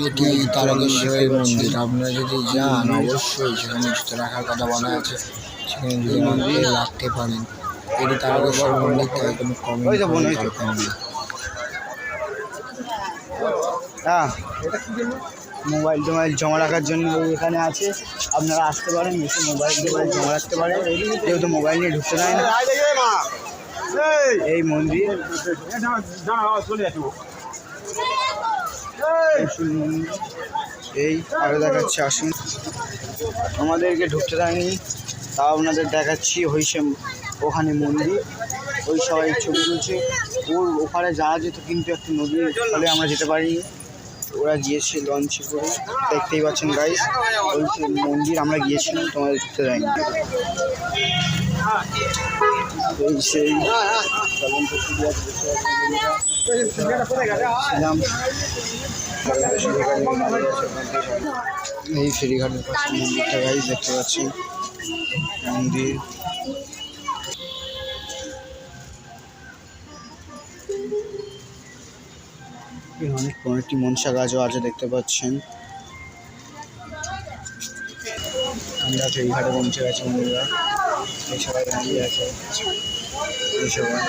এটি তারকেশ্বরী মন্দির। আপনারা যদি যান অবশ্যই সেখানে জুতো রাখার কথা বলা আছে, সেখানে জুতো রাখতে পারেন। এটি তারকেশ্বরী মন্দির, তাই কোনো কমেন্ট করার দরকার নেই। হ্যাঁ, মোবাইল টোবাইল জমা রাখার জন্য এখানে আছে, আপনারা আসতে পারেন, এসে মোবাইল টোবাইল জমা রাখতে পারেন, যেহেতু মোবাইল নিয়ে ঢুকতে দেয় না। এই মন্দির এই আরো দেখাচ্ছি, আসুন। আমাদেরকে ঢুকতে দেয়নি, তাও আপনাদের দেখাচ্ছি। হয়েছে ওখানে মন্দির, ওই সবাই ছবি তুলছে। ওর ওখানে যাওয়া যেত, কিন্তু একটা নদীর ফলে আমরা যেতে পারিনি। ওরা গিয়েছে লঞ্চে করে, দেখতেই পাচ্ছেন গাইস। ওই মন্দির আমরা গিয়েছিলাম, তোমাদের ঢুকতে দেয়নি। এই সেই চলন্ত এই ফেরিঘাটের পাশে মন্দিরটা গাইস, দেখতে পাচ্ছেন মন্দির। অনেকটি মনসা গাছও আছে, দেখতে পাচ্ছেন। আমরা ফেরিঘাটে পৌঁছে গেছি বন্ধুরা, এই সবাই দাঁড়িয়ে আছে, এই সবাই।